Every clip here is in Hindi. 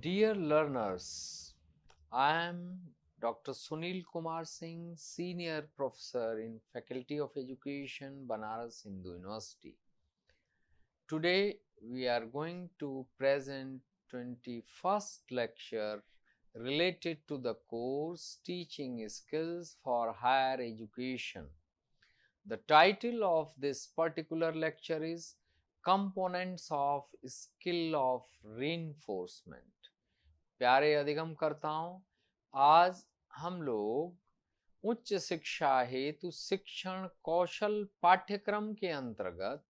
Dear learners, I am Dr. Sunil Kumar Singh, Senior Professor in Faculty of Education, Banaras Hindu University. Today we are going to present 21st lecture related to the course Teaching Skills for Higher Education. The title of this particular lecture is Components of Skill of Reinforcement. प्यारे अधिगम करताओं, आज हम लोग उच्च शिक्षा हेतु शिक्षण कौशल पाठ्यक्रम के अंतर्गत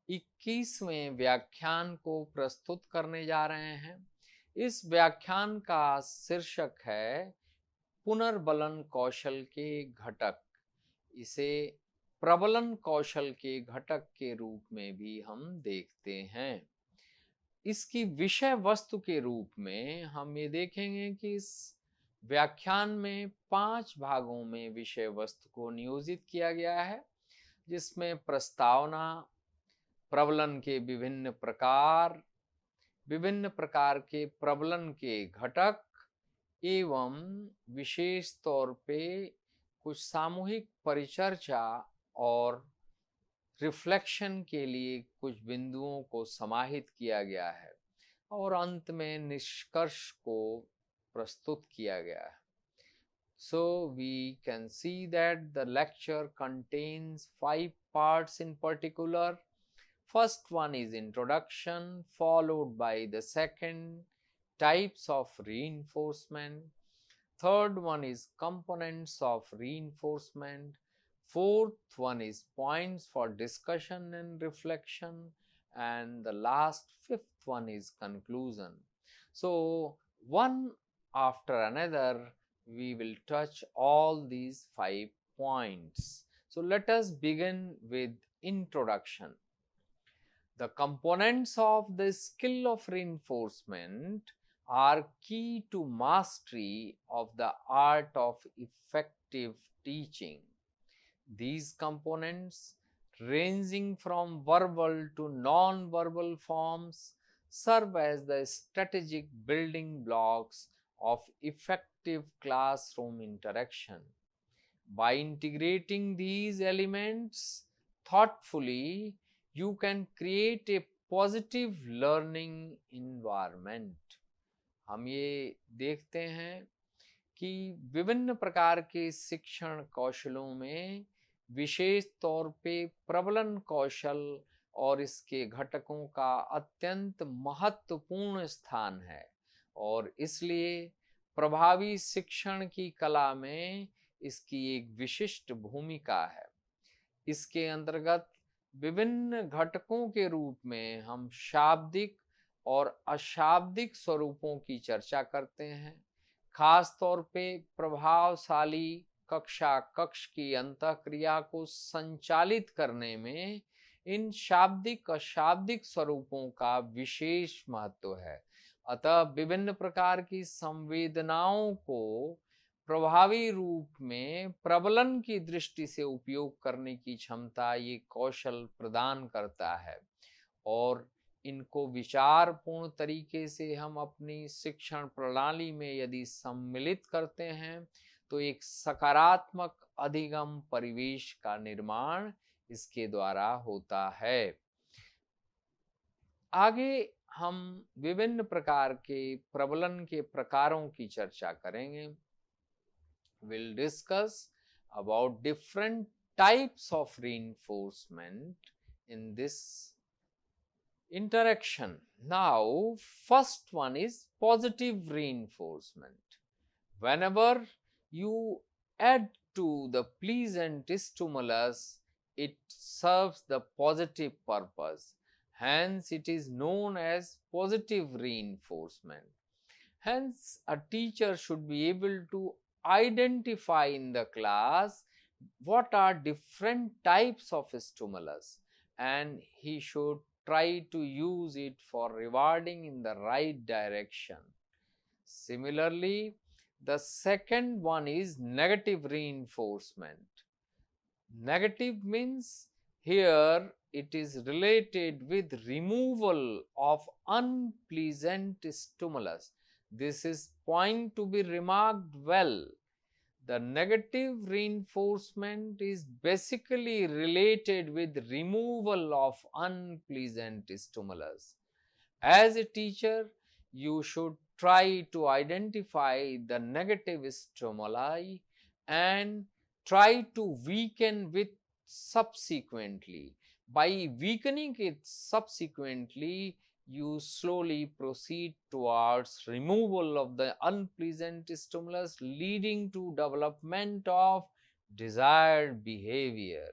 21वें व्याख्यान को प्रस्तुत करने जा रहे हैं। इस व्याख्यान का शीर्षक है पुनर्बलन कौशल के घटक। इसे प्रबलन कौशल के घटक के रूप में भी हम देखते हैं। इसकी विषय वस्तु के रूप में हम ये देखेंगे कि इस व्याख्यान में 5 भागों में विषय वस्तु को नियोजित किया गया है, जिसमें प्रस्तावना, प्रबलन के विभिन्न प्रकार के प्रबलन के घटक एवं विशेष तौर पे कुछ सामूहिक परिचर्चा और रिफ्लेक्शन के लिए कुछ बिंदुओं को समाहित किया गया है और अंत में निष्कर्ष को प्रस्तुत किया गया है। So we can see that the lecture contains 5 parts in particular. First one is introduction, followed by the second, types of reinforcement. Third one is components of reinforcement. Fourth one is points for discussion and reflection, and the last fifth one is conclusion. So one after another we will touch all these 5 points. So let us begin with introduction. The components of the skill of reinforcement are key to mastery of the art of effective teaching. These components, ranging from verbal to non-verbal forms, serve as the strategic building blocks of effective classroom interaction. By integrating these elements thoughtfully, you can create a positive learning environment. हम ये देखते हैं कि विभिन्न प्रकार के शिक्षण कौशलों में विशेष तौर पे प्रबलन कौशल और इसके घटकों का अत्यंत महत्वपूर्ण स्थान है और इसलिए प्रभावी शिक्षण की कला में इसकी एक विशिष्ट भूमिका है। इसके अंतर्गत विभिन्न घटकों के रूप में हम शाब्दिक और अशाब्दिक स्वरूपों की चर्चा करते हैं। खास तौर पे प्रभावशाली कक्ष की अंतःक्रिया को संचालित करने में इन शाब्दिक अशाब्दिक स्वरूपों का विशेष महत्व है। अतः विभिन्न प्रकार की संवेदनाओं को प्रभावी रूप में प्रबलन की दृष्टि से उपयोग करने की क्षमता ये कौशल प्रदान करता है और इनको विचारपूर्ण तरीके से हम अपनी शिक्षण प्रणाली में यदि सम्मिलित करते हैं तो एक सकारात्मक अधिगम परिवेश का निर्माण इसके द्वारा होता है। आगे हम विभिन्न प्रकार के प्रबलन के प्रकारों की चर्चा करेंगे। We'll discuss about different types of reinforcement in this interaction. Now, first one is positive reinforcement. Whenever you add to the pleasant stimulus, it serves the positive purpose. Hence, it is known as positive reinforcement. Hence, a teacher should be able to identify in the class what are different types of stimulus and he should try to use it for rewarding in the right direction. Similarly, the second one is negative reinforcement. Negative means Here it is related with removal of unpleasant stimulus. This is point to be remarked well. The negative reinforcement is basically related with removal of unpleasant stimulus. As a teacher, you should try to identify the negative stimuli and try to weaken it subsequently. By weakening it subsequently, you slowly proceed towards removal of the unpleasant stimulus, leading to development of desired behavior.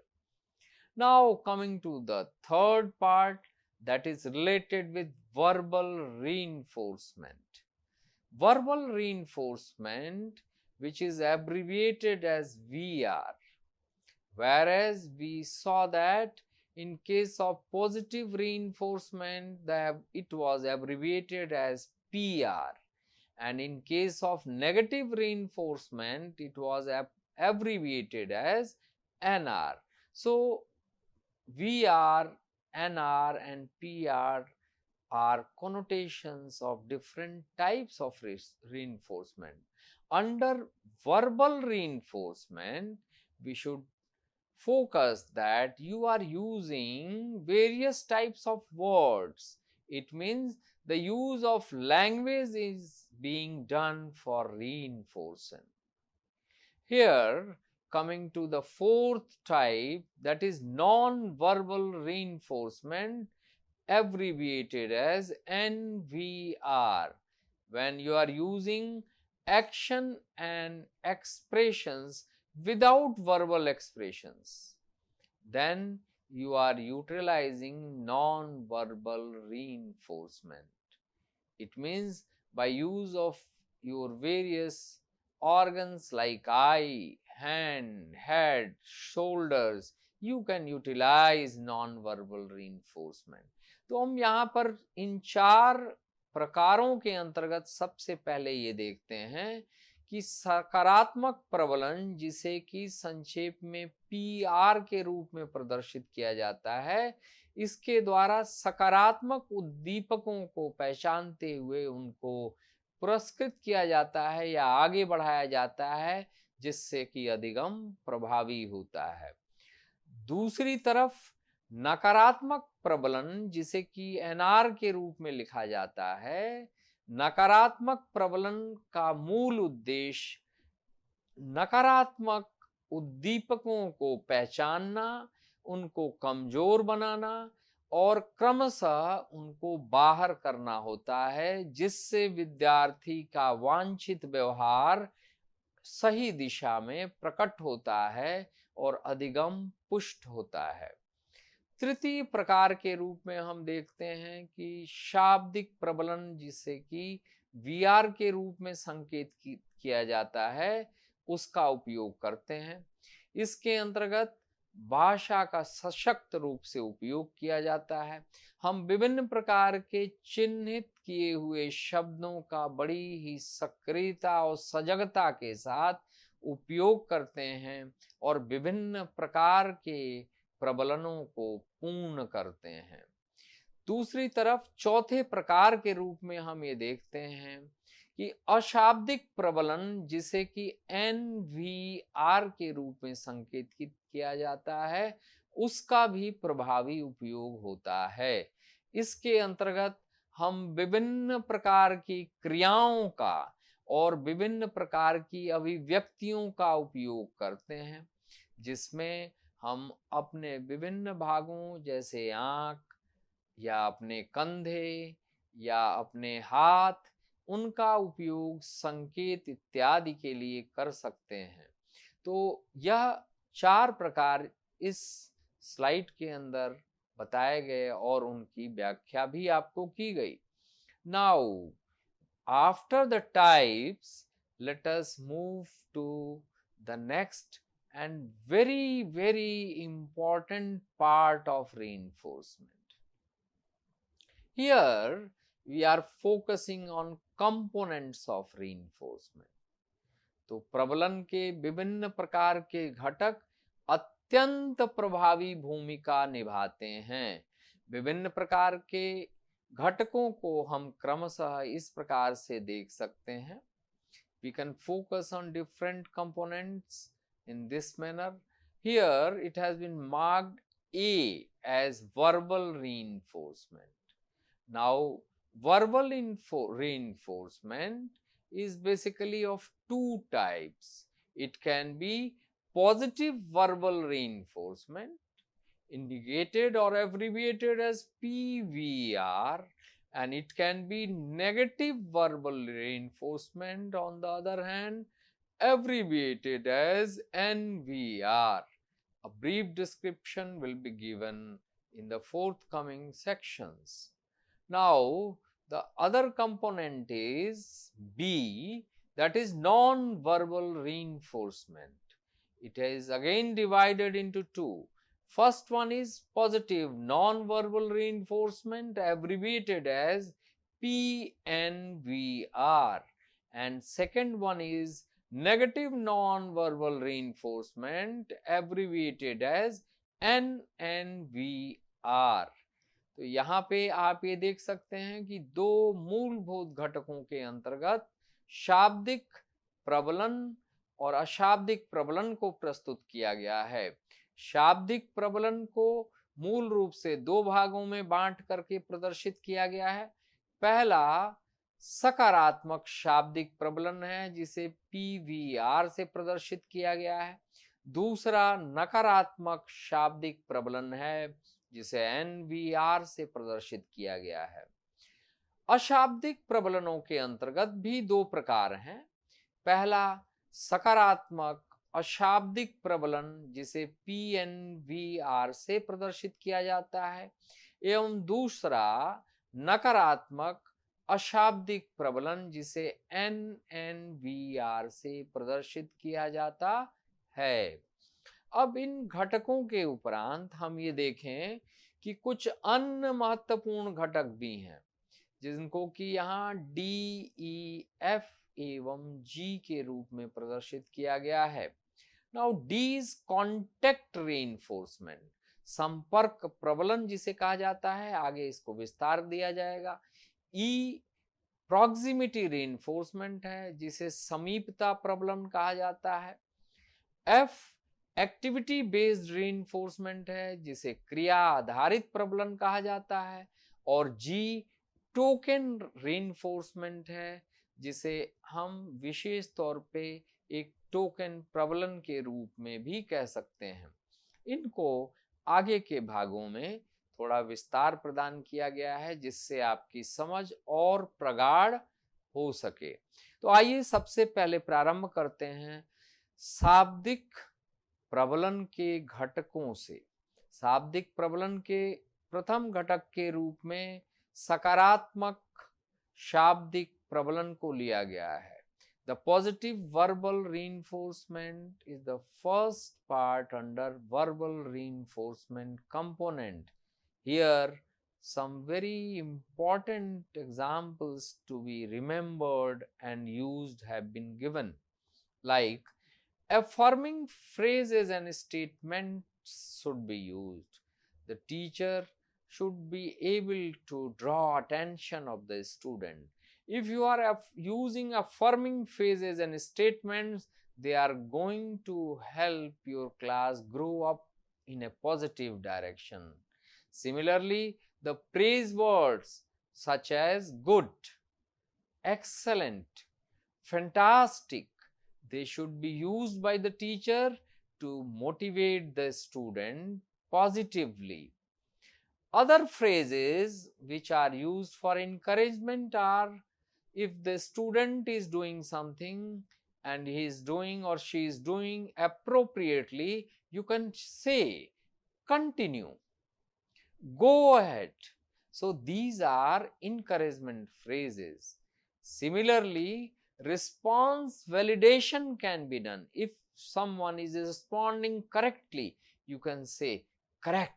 Now coming to the third part, that is related with verbal reinforcement. Verbal reinforcement, which is abbreviated as VR, whereas we saw that in case of positive reinforcement it was abbreviated as PR, and in case of negative reinforcement it was abbreviated as NR. So VR, NR and PR are connotations of different types of reinforcement. Under verbal reinforcement, we should focus that you are using various types of words. It means the use of language is being done for reinforcing. Here, coming to the fourth type, that is non-verbal reinforcement, abbreviated as NVR. When you are using action and expressions without verbal expressions, then you are utilizing non-verbal reinforcement. It means by use of your various organs like eye, hand, head, shoulders, you can utilize non-verbal reinforcement. तो हम यहाँ पर इन चार प्रकारों के अंतर्गत सबसे पहले ये देखते हैं कि सकारात्मक प्रबलन, जिसे कि संक्षेप में PR के रूप में प्रदर्शित किया जाता है, इसके द्वारा सकारात्मक उद्दीपकों को पहचानते हुए उनको पुरस्कृत किया जाता है या आगे बढ़ाया जाता है, जिससे कि अधिगम प्रभावी होता है। दूसरी तरफ नकारात्मक प्रबलन, जिसे कि NR के रूप में लिखा जाता है, नकारात्मक प्रबलन का मूल उद्देश्य नकारात्मक उद्दीपकों को पहचानना, उनको कमजोर बनाना और क्रमशः उनको बाहर करना होता है, जिससे विद्यार्थी का वांछित व्यवहार सही दिशा में प्रकट होता है और अधिगम पुष्ट होता है। तृतीय प्रकार के रूप में हम देखते हैं कि शाब्दिक प्रबलन, जिसे कि VR के रूप में संकेत किया जाता है, उसका उपयोग करते हैं। इसके अंतर्गत भाषा का सशक्त रूप से उपयोग किया जाता है। हम विभिन्न प्रकार के चिन्हित किए हुए शब्दों का बड़ी ही सक्रियता और सजगता के साथ उपयोग करते हैं और विभिन्न प्रकार के प्रबलनों को पूर्ण करते हैं। दूसरी तरफ चौथे प्रकार के रूप में हम ये देखते हैं कि अशाब्दिक प्रबलन, जिसे कि NVR के रूप में संकेतित किया जाता है, उसका भी प्रभावी उपयोग होता है। इसके अंतर्गत हम विभिन्न प्रकार की क्रियाओं का और विभिन्न प्रकार की अभिव्यक्तियों का उपयोग करते हैं, जिसमें हम अपने विभिन्न भागों जैसे आँख या अपने कंधे या अपने हाथ, उनका उपयोग संकेत इत्यादि के लिए कर सकते हैं। तो यह चार प्रकार इस स्लाइड के अंदर बताए गए और उनकी व्याख्या भी आपको की गई। Now after the types, let us move to the next and very important part of reinforcement. Here we are focusing on components of reinforcement. तो प्रबलन के विभिन्न प्रकार के घटक अत्यंत प्रभावी भूमिका निभाते हैं। विभिन्न प्रकार के घटकों को हम क्रमशः इस प्रकार से देख सकते हैं। We can focus on different components in this manner. Here it has been marked A as verbal reinforcement. Now, verbal reinforcement is basically of two types. It can be positive verbal reinforcement, indicated or abbreviated as PVR, and it can be negative verbal reinforcement, on the other hand, abbreviated as NVR. A brief description will be given in the forthcoming sections. Now, the other component is B, that is non-verbal reinforcement. It is again divided into two. First one is positive non-verbal reinforcement, abbreviated as PNVR, and second one is negative non-verbal reinforcement, abbreviated as NNVR. तो यहाँ पे आप ये देख सकते हैं कि दो मूलभूत घटकों के अंतर्गत शाब्दिक प्रबलन और अशाब्दिक प्रबलन को प्रस्तुत किया गया है। शाब्दिक प्रबलन को मूल रूप से दो भागों में बांट करके प्रदर्शित किया गया है। पहला सकारात्मक शाब्दिक प्रबलन है जिसे PVR से प्रदर्शित किया गया है। दूसरा नकारात्मक शाब्दिक प्रबलन है जिसे NVR से प्रदर्शित किया गया है। अशाब्दिक प्रबलनों के अंतर्गत भी दो प्रकार हैं। पहला सकारात्मक अशाब्दिक प्रबलन जिसे PNVR से प्रदर्शित किया जाता है, एवं दूसरा नकारात्मक अशाब्दिक प्रबलन जिसे NNVR से प्रदर्शित किया जाता है। अब इन घटकों के उपरांत हम ये देखें कि कुछ अन्य महत्वपूर्ण घटक भी हैं जिनको कि यहाँ D, E, F एवं G के रूप में प्रदर्शित किया गया है। Now D is contact reinforcement, संपर्क प्रबलन जिसे कहा जाता है, आगे इसको विस्तार दिया जाएगा। E प्रॉक्सिमिटी रीइंफोर्समेंट है जिसे समीपता प्रबलन कहा जाता है। F एक्टिविटी बेस्ड रीइंफोर्समेंट है जिसे क्रिया आधारित प्रबलन कहा जाता है। और G टोकन रीइंफोर्समेंट है जिसे हम विशेष तौर पे एक टोकन प्रबलन के रूप में भी कह सकते हैं। इनको आगे के भागों में थोड़ा विस्तार प्रदान किया गया है जिससे आपकी समझ और प्रगाढ़ हो सके। तो आइए सबसे पहले प्रारंभ करते हैं शाब्दिक प्रबलन के घटकों से। शाब्दिक प्रबलन के प्रथम घटक के रूप में सकारात्मक शाब्दिक प्रबलन को लिया गया है। The positive verbal reinforcement is the first part under verbal reinforcement component. Here some very important examples to be remembered and used have been given, like affirming phrases and statements should be used. The teacher should be able to draw attention of the student. If you are using affirming phrases and statements, they are going to help your class grow up in a positive direction. Similarly, the praise words such as good, excellent, fantastic, they should be used by the teacher to motivate the student positively. Other phrases which are used for encouragement are, if the student is doing something and he is doing or she is doing appropriately, you can say continue, go ahead. So these are encouragement phrases. Similarly, response validation can be done. If someone is responding correctly, you can say correct.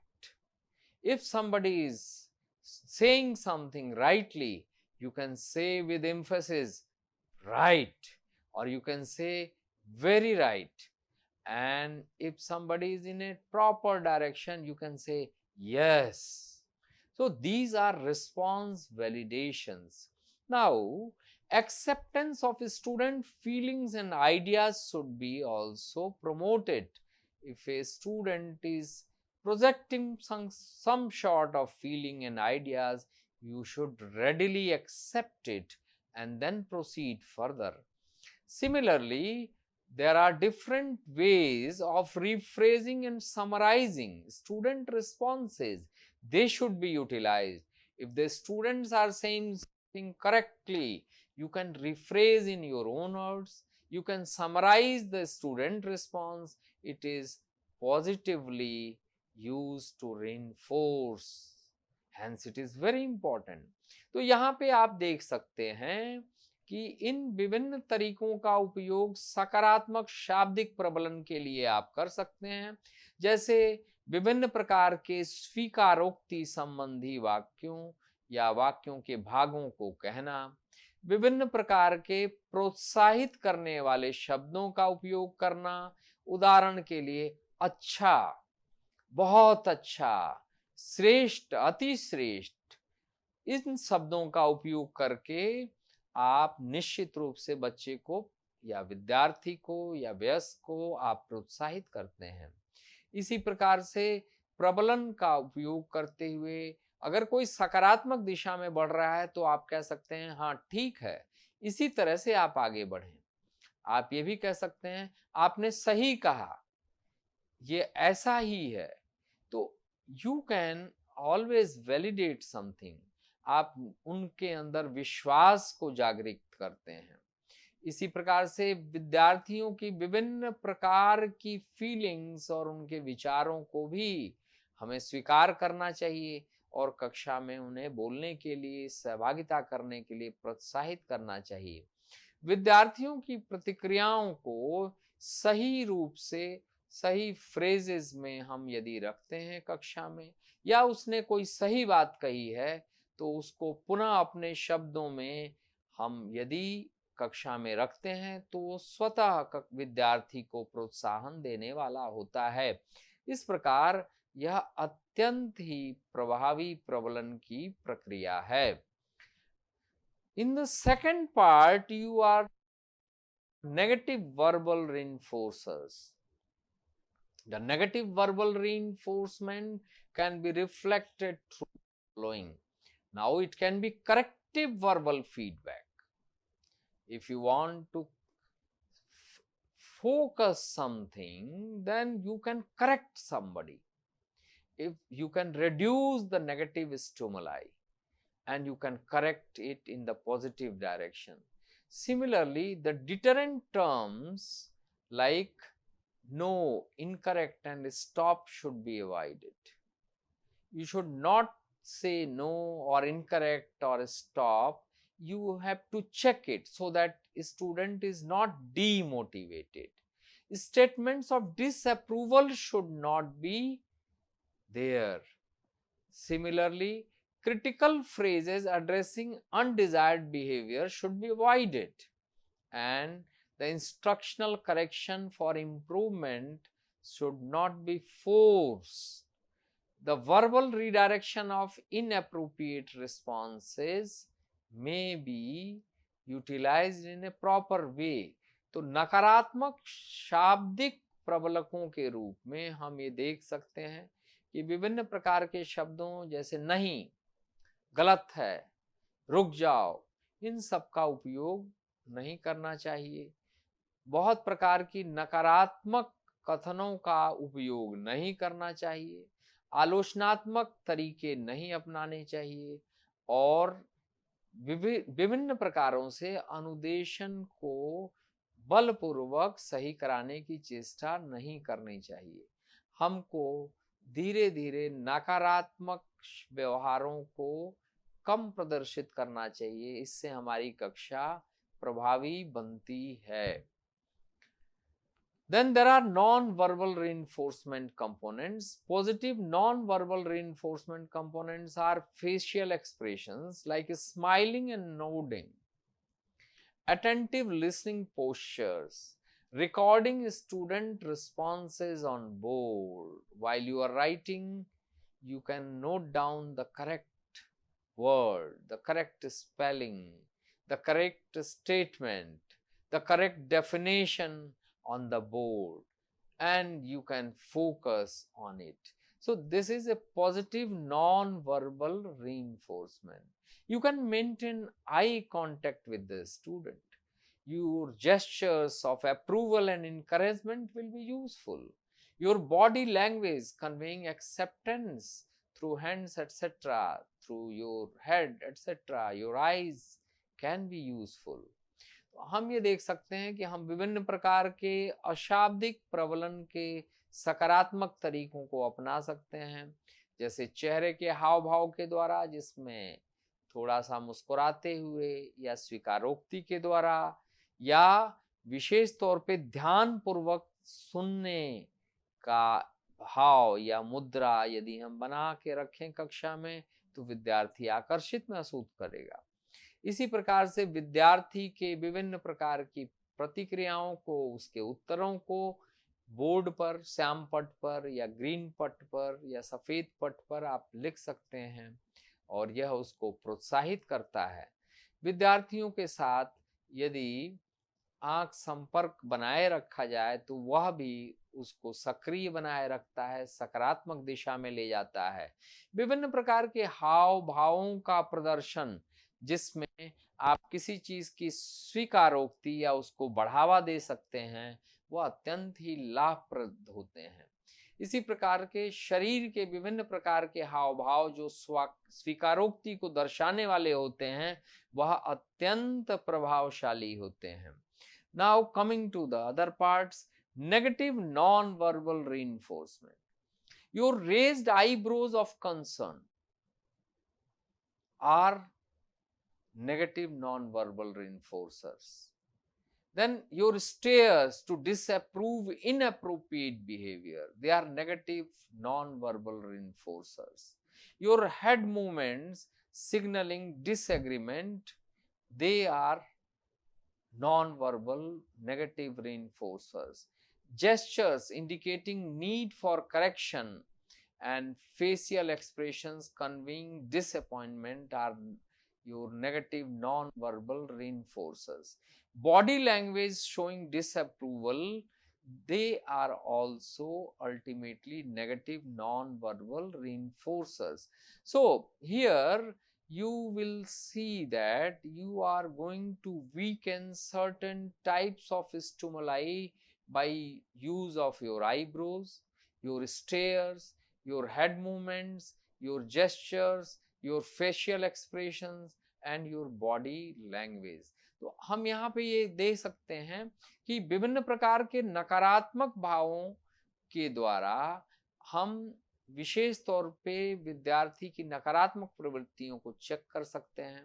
If somebody is saying something rightly, you can say with emphasis right, or you can say very right. And if somebody is in a proper direction, you can say yes. So these are response validations. Now, acceptance of student feelings and ideas should be also promoted. If a student is projecting some sort of feeling and ideas, you should readily accept it and then proceed further. Similarly, there are different ways of rephrasing and summarizing student responses. They should be utilized. If the students are saying something correctly, you can rephrase in your own words. You can summarize the student response. It is positively used to reinforce. Hence, it is very important. तो यहाँ पे आप देख सकते हैं कि इन विभिन्न तरीकों का उपयोग सकारात्मक शाब्दिक प्रबलन के लिए आप कर सकते हैं, जैसे विभिन्न प्रकार के स्वीकारोक्ति संबंधी वाक्यों या वाक्यों के भागों को कहना, विभिन्न प्रकार के प्रोत्साहित करने वाले शब्दों का उपयोग करना, उदाहरण के लिए अच्छा, बहुत अच्छा, श्रेष्ठ, अति श्रेष्ठ, इन शब्दों का उपयोग करके आप निश्चित रूप से बच्चे को या विद्यार्थी को या वयस्क को आप प्रोत्साहित करते हैं। इसी प्रकार से प्रबलन का उपयोग करते हुए अगर कोई सकारात्मक दिशा में बढ़ रहा है तो आप कह सकते हैं हाँ ठीक है, इसी तरह से आप आगे बढ़ें। आप ये भी कह सकते हैं आपने सही कहा, ये ऐसा ही है। तो you can always validate something. आप उनके अंदर विश्वास को जागृत करते हैं। इसी प्रकार से विद्यार्थियों की विभिन्न प्रकार की फीलिंग्स और उनके विचारों को भी हमें स्वीकार करना चाहिए और कक्षा में उन्हें बोलने के लिए, सहभागिता करने के लिए प्रोत्साहित करना चाहिए। विद्यार्थियों की प्रतिक्रियाओं को सही रूप से सही फ्रेजेस में हम यदि रखते हैं कक्षा में, या उसने कोई सही बात कही है तो उसको पुनः अपने शब्दों में हम यदि कक्षा में रखते हैं तो स्वतः विद्यार्थी को प्रोत्साहन देने वाला होता है। इस प्रकार यह अत्यंत ही प्रभावी प्रबलन की प्रक्रिया है। In the second part, you are negative verbal reinforcers. The negative verbal reinforcement can be reflected through the following. Now, it can be corrective verbal feedback. If you want to focus something, then you can correct somebody. If you can reduce the negative stimuli and you can correct it in the positive direction. Similarly, the deterrent terms like no, incorrect and stop should be avoided. You should not say no or incorrect or stop. You have to check it so that student is not demotivated. Statements of disapproval should not be there. Similarly, critical phrases addressing undesired behavior should be avoided, and the instructional correction for improvement should not be forced. The verbal redirection of inappropriate responses may be utilized in a proper way. तो नकारात्मक शाब्दिक प्रबलकों के रूप में हम ये देख सकते हैं कि विभिन्न प्रकार के शब्दों जैसे नहीं, गलत है, रुक जाओ, इन सब का उपयोग नहीं करना चाहिए। बहुत प्रकार की नकारात्मक कथनों का उपयोग नहीं करना चाहिए, आलोचनात्मक तरीके नहीं अपनाने चाहिए और विभिन्न प्रकारों से अनुदेशन को बलपूर्वक सही कराने की चेष्टा नहीं करनी चाहिए। हमको धीरे धीरे नकारात्मक व्यवहारों को कम प्रदर्शित करना चाहिए, इससे हमारी कक्षा प्रभावी बनती है। Then there are non-verbal reinforcement components. Positive non-verbal reinforcement components are facial expressions like smiling and nodding, attentive listening postures, recording student responses on board. While you are writing, you can note down the correct word, the correct spelling, the correct statement, the correct definition on the board, and you can focus on it. So this is a positive non-verbal reinforcement. You can maintain eye contact with the student. Your gestures of approval and encouragement will be useful. Your body language conveying acceptance through hands, etc., through your head, etc., your eyes can be useful. हम ये देख सकते हैं कि हम विभिन्न प्रकार के अशाब्दिक प्रबलन के सकारात्मक तरीकों को अपना सकते हैं, जैसे चेहरे के हाव भाव के द्वारा, जिसमें थोड़ा सा मुस्कुराते हुए, या स्वीकारोक्ति के द्वारा, या विशेष तौर पे ध्यान पूर्वक सुनने का भाव या मुद्रा यदि हम बना के रखें कक्षा में, तो विद्यार्थी आकर्षित महसूस करेगा। इसी प्रकार से विद्यार्थी के विभिन्न प्रकार की प्रतिक्रियाओं को, उसके उत्तरों को बोर्ड पर, श्याम पट पर या ग्रीन पट पर या सफेद पट पर आप लिख सकते हैं, और यह उसको प्रोत्साहित करता है। विद्यार्थियों के साथ यदि आंख संपर्क बनाए रखा जाए तो वह भी उसको सक्रिय बनाए रखता है, सकारात्मक दिशा में ले जाता है। विभिन्न प्रकार के हाव भावों का प्रदर्शन, जिसमें आप किसी चीज की स्वीकारोक्ति या उसको बढ़ावा दे सकते हैं, वह अत्यंत ही लाभप्रद होते हैं। इसी प्रकार के शरीर के विभिन्न प्रकार के हाव भाव जो स्वीकारोक्ति को दर्शाने वाले होते हैं, वह अत्यंत प्रभावशाली होते हैं। Now coming to the other parts, negative non-verbal reinforcement. Your raised eyebrows of concern are negative non-verbal reinforcers. Then your stares to disapprove inappropriate behavior, they are negative non-verbal reinforcers. Your head movements signaling disagreement, they are non-verbal negative reinforcers. Gestures indicating need for correction and facial expressions conveying disappointment are your negative non-verbal reinforcers. Body language showing disapproval, they are also ultimately negative non-verbal reinforcers. So here you will see that you are going to weaken certain types of stimuli by use of your eyebrows, your stares, your head movements, your gestures, your facial expressions and your body language. तो हम यहाँ पे ये देख सकते हैं कि विभिन्न प्रकार के नकारात्मक भावों के द्वारा हम विशेष तौर पे विद्यार्थी की नकारात्मक प्रवृत्तियों को चेक कर सकते हैं,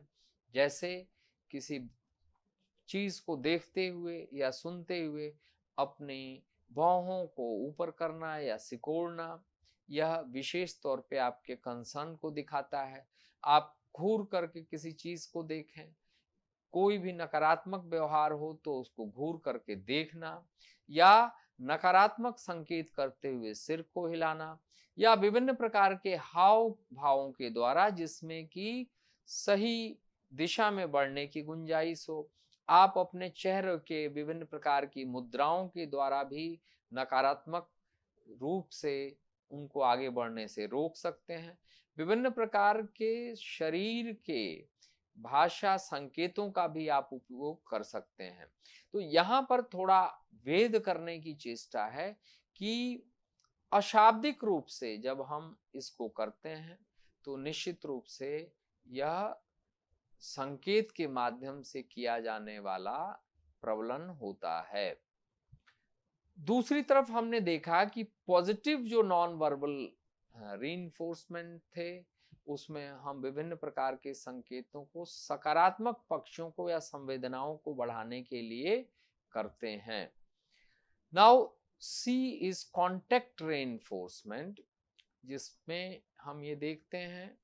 जैसे किसी चीज को देखते हुए या सुनते हुए अपने बाहों को ऊपर करना या सिकोड़ना, यह विशेष तौर पे आपके कंसर्न को दिखाता है। आप घूर करके किसी चीज को देखें, कोई भी नकारात्मक व्यवहार हो तो उसको घूर करके देखना, या नकारात्मक संकेत करते हुए सिर को हिलाना, या विभिन्न प्रकार के हाव भावों के द्वारा जिसमें कि सही दिशा में बढ़ने की गुंजाइश हो। आप अपने चेहरे के विभिन्न प्रकार की मुद्राओं के द्वारा भी नकारात्मक रूप से उनको आगे बढ़ने से रोक सकते हैं। विभिन्न प्रकार के शरीर के भाषा संकेतों का भी आप उपयोग कर सकते हैं। तो यहाँ पर थोड़ा भेद करने की चेष्टा है कि अशाब्दिक रूप से जब हम इसको करते हैं तो निश्चित रूप से यह संकेत के माध्यम से किया जाने वाला प्रबलन होता है। दूसरी तरफ हमने देखा कि पॉजिटिव जो नॉन वर्बल रीइंफोर्समेंट थे, उसमें हम विभिन्न प्रकार के संकेतों को सकारात्मक पक्षों को या संवेदनाओं को बढ़ाने के लिए करते हैं। Now see is contact reinforcement, जिसमें हम ये देखते हैं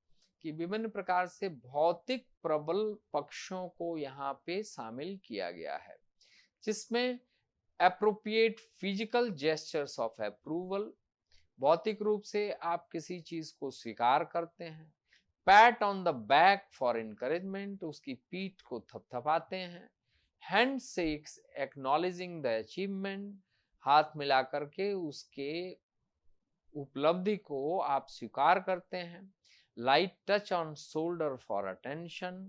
कि विभिन्न प्रकार से भौतिक प्रबल पक्षों को यहाँ पे शामिल किया गया है, जिसमें appropriate physical gestures of approval, भौतिक रूप से आप किसी चीज को स्वीकार करते हैं। PAT on the back for encouragement, उसकी पीठ को थपथपाते हैं। Hand shakes acknowledging the achievement, हाथ मिला करके उसके उपलब्धि को आप स्वीकार करते हैं। Light touch on shoulder for attention,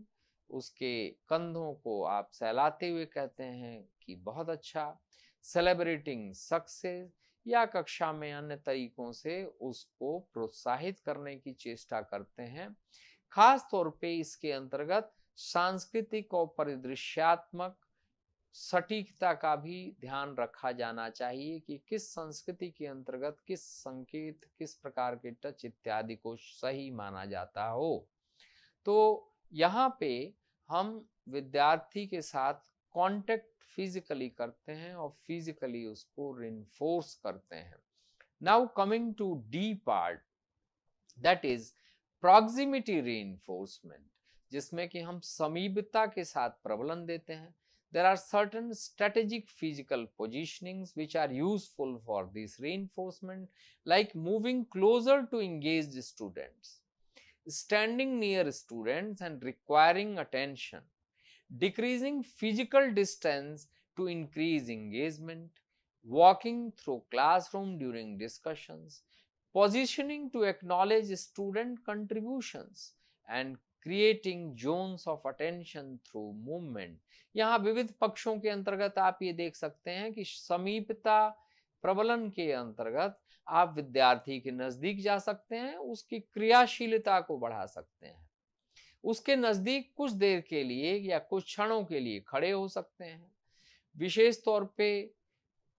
उसके कंधों को आप सहलाते हुए कहते हैं कि बहुत अच्छा। सेलिब्रेटिंग सक्सेस, या कक्षा में अन्य तरीकों से उसको प्रोत्साहित करने की चेष्टा करते हैं। खास तौर पे इसके अंतर्गत सांस्कृतिक और परिदृश्यात्मक सटीकता का भी ध्यान रखा जाना चाहिए कि किस संस्कृति के अंतर्गत किस संकेत, किस प्रकार के टच इत्यादि को सही माना जाता हो। तो यहाँ पे हम विद्यार्थी के साथ कांटेक्ट फिजिकली करते हैं और फिजिकली उसको रिइंफोर्स करते हैं। Now coming to the part, that is proximity reinforcement, जिसमें कि हम समीपता के साथ प्रबलन देते हैं। There are certain strategic physical positionings which are useful for this reinforcement, like moving closer to engaged students, standing near students and requiring attention, decreasing physical distance to increase engagement, walking through classroom during discussions, positioning to acknowledge student contributions, and creating zones of attention through movement. यहाँ विविध पक्षों के अंतर्गत आप ये देख सकते हैं कि समीपता प्रबलन के अंतर्गत आप विद्यार्थी के नजदीक जा सकते हैं, उसकी क्रियाशीलता को बढ़ा सकते हैं, उसके नजदीक कुछ देर के लिए या कुछ क्षणों के लिए खड़े हो सकते हैं। विशेष तौर पे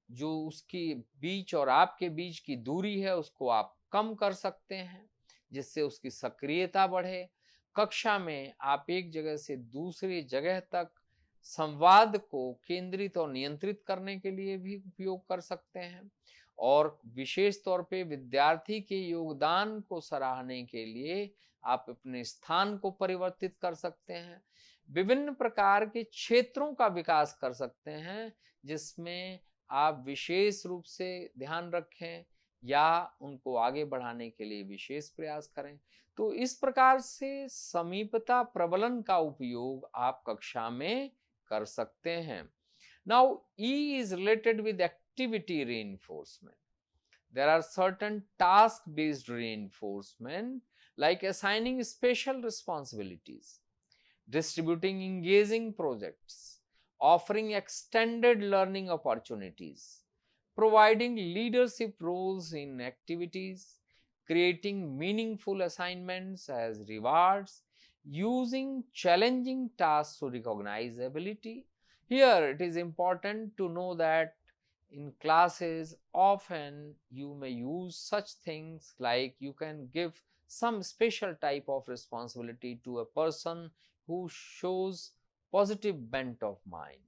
जो उसकी बीच और आपके बीच की दूरी है उसको आप कम कर सकते हैं, जिससे उसकी सक्रियता बढ़े। कक्षा में आप एक जगह से दूसरी जगह तक संवाद को केंद्रित और नियंत्रित करने के लिए भी उपयोग कर सकते हैं, और विशेष तौर पे विद्यार्थी के योगदान को सराहने के लिए आप अपने स्थान को परिवर्तित कर सकते हैं। विभिन्न प्रकार के क्षेत्रों का विकास कर सकते हैं जिसमें आप विशेष रूप से ध्यान रखें या उनको आगे बढ़ाने के लिए विशेष प्रयास करें। तो इस प्रकार से समीपता प्रबलन का उपयोग आप कक्षा में कर सकते हैं। Now E is related with activity reinforcement. There are certain task based reinforcement like assigning special responsibilities, distributing engaging projects, offering extended learning opportunities, providing leadership roles in activities, creating meaningful assignments as rewards, using challenging tasks to recognize ability. Here it is important to know that in classes often you may use such things like you can give some special type of responsibility to a person who shows positive bent of mind.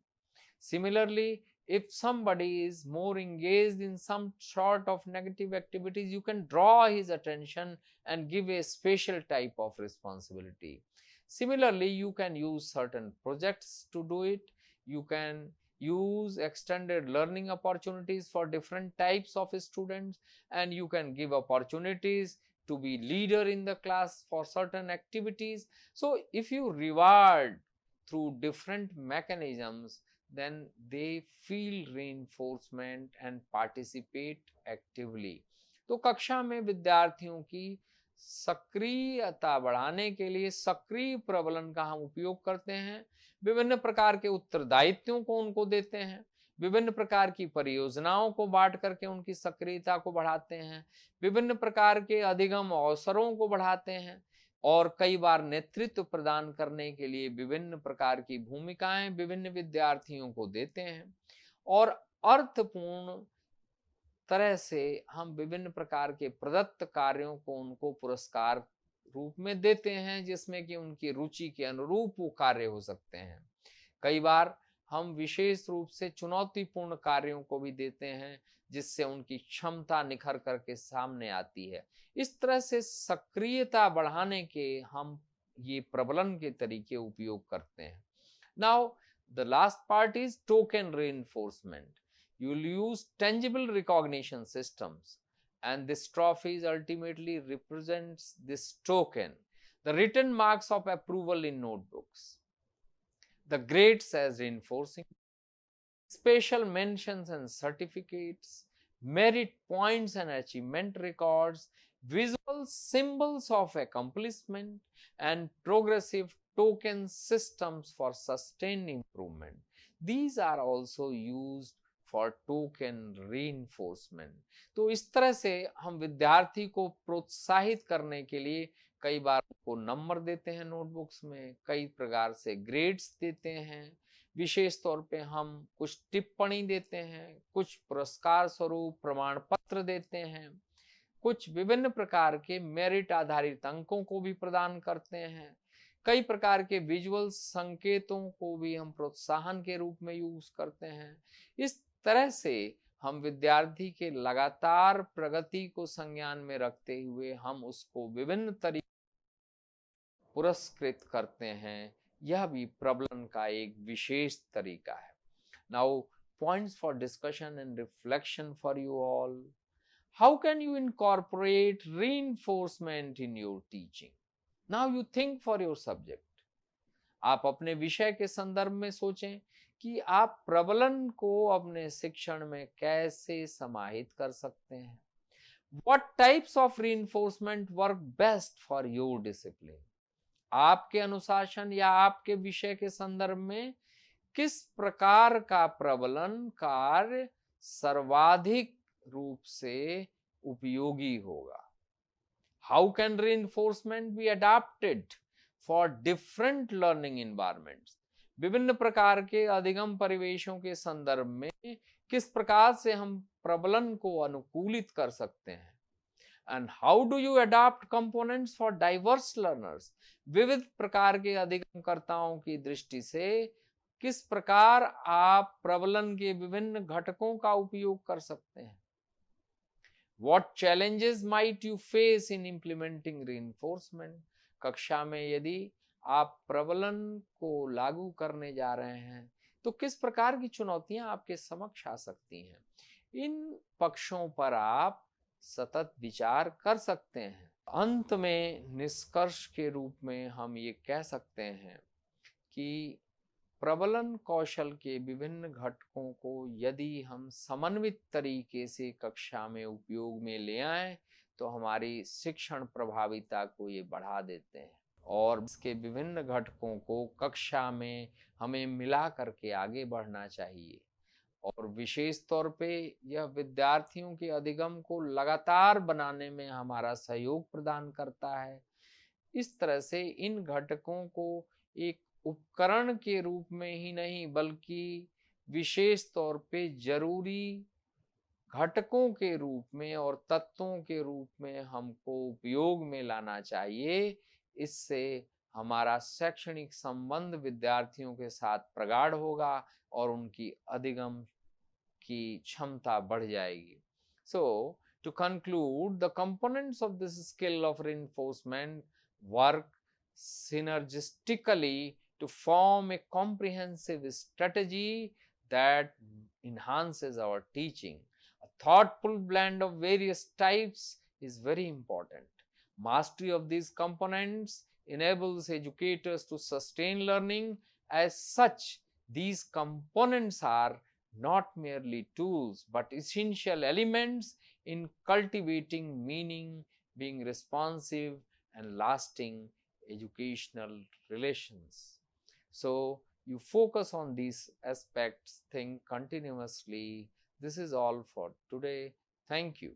Similarly, if somebody is more engaged in some sort of negative activities, you can draw his attention and give a special type of responsibility. Similarly, you can use certain projects to do it. You can use extended learning opportunities for different types of students, and you can give opportunities to be leader in the class for certain activities. So if you reward through different mechanisms, then they feel reinforcement and participate actively. तो कक्षा में विद्यार्थियों की सक्रियता बढ़ाने के लिए सक्रिय प्रबलन का हम उपयोग करते हैं। विभिन्न प्रकार के उत्तरदायित्वों को उनको देते हैं, विभिन्न प्रकार की परियोजनाओं को बांट करके उनकी सक्रियता को बढ़ाते हैं, विभिन्न प्रकार के अधिगम अवसरों को बढ़ाते हैं, और कई बार नेतृत्व प्रदान करने के लिए विभिन्न प्रकार की भूमिकाएं विभिन्न विद्यार्थियों को देते हैं, और अर्थपूर्ण तरह से हम विभिन्न प्रकार के प्रदत्त कार्यों को उनको पुरस्कार रूप में देते हैं, जिसमें कि उनकी रुचि के अनुरूप वो कार्य हो सकते हैं। कई बार हम विशेष रूप से चुनौतीपूर्ण कार्यों को भी देते हैं जिससे उनकी क्षमता निखर करके सामने आती है। इस तरह से सक्रियता बढ़ाने के हम ये प्रबलन के तरीके उपयोग करते हैं। Now the last part is token reinforcement. You will use tangible recognition systems, and this trophies ultimately represents this token, the written marks of approval in notebooks, the grades as reinforcing, special mentions and certificates, merit points and achievement records, visual symbols of accomplishment, and progressive token systems for sustained improvement. These are also used for token reinforcement. तो इस तरह से हम विद्यार्थी को प्रोत्साहित करने के लिए कई बार उनको नंबर देते हैं नोटबुक्स में, कई प्रकार से ग्रेड्स देते हैं, विशेष तौर पे हम कुछ टिप्पणी देते हैं, कुछ पुरस्कार स्वरूप प्रमाण पत्र देते हैं, कुछ विभिन्न प्रकार के मेरिट आधारित अंकों को भी प्रदान करते हैं, कई प्रकार के विजुअल संकेतों को भी हम प्रोत्साहन के रूप में यूज करते हैं। इस तरह से हम विद्यार्थी के लगातार प्रगति को संज्ञान में रखते हुए हम उसको विभिन्न तरीके पुरस्कृत करते हैं। यह भी प्रबलन का एक विशेष तरीका है। Now points for discussion and reflection for you all. How can you incorporate reinforcement in your teaching? Now you think for your subject. आप अपने विषय के संदर्भ में सोचें कि आप प्रबलन को अपने शिक्षण में कैसे समाहित कर सकते हैं। What types of reinforcement work best for your discipline? आपके अनुशासन या आपके विषय के संदर्भ में किस प्रकार का प्रबलन कार्य सर्वाधिक रूप से उपयोगी होगा? How can reinforcement be adapted for different learning environments? विभिन्न प्रकार के अधिगम परिवेशों के संदर्भ में किस प्रकार से हम प्रबलन को अनुकूलित कर सकते हैं? And how do you adapt components for diverse learners? विविध प्रकार के अधिगमकर्ताओं की दृष्टि से किस प्रकार आप प्रबलन के विभिन्न घटकों का उपयोग कर सकते हैं? What challenges might you face in implementing reinforcement? कक्षा में यदि आप प्रबलन को लागू करने जा रहे हैं तो किस प्रकार की चुनौतियां आपके समक्ष आ सकती हैं? इन पक्षों पर आप सतत विचार कर सकते हैं। अंत में निष्कर्ष के रूप में हम ये कह सकते हैं कि प्रबलन कौशल के विभिन्न घटकों को यदि हम समन्वित तरीके से कक्षा में उपयोग में ले आए तो हमारी शिक्षण प्रभाविता को ये बढ़ा देते हैं और इसके विभिन्न घटकों को कक्षा में हमें मिला करके आगे बढ़ना चाहिए और विशेष तौर पे यह विद्यार्थियों के अधिगम को लगातार बनाने में हमारा सहयोग प्रदान करता है। इस तरह से इन घटकों को एक उपकरण के रूप में ही नहीं बल्कि विशेष तौर पे जरूरी घटकों के रूप में और तत्वों के रूप में हमको उपयोग में लाना चाहिए। इससे हमारा शैक्षणिक संबंध विद्यार्थियों के साथ प्रगाढ़ होगा और उनकी अधिगम की क्षमता बढ़ जाएगी। So, to conclude, the components of this skill of reinforcement work synergistically to form a comprehensive strategy that enhances our teaching. A thoughtful blend of various types is very important. Mastery of these components enables educators to sustain learning. As such, these components are not merely tools but essential elements in cultivating meaning, being responsive and lasting educational relations. So you focus on these aspects, think continuously. This is all for today. Thank you.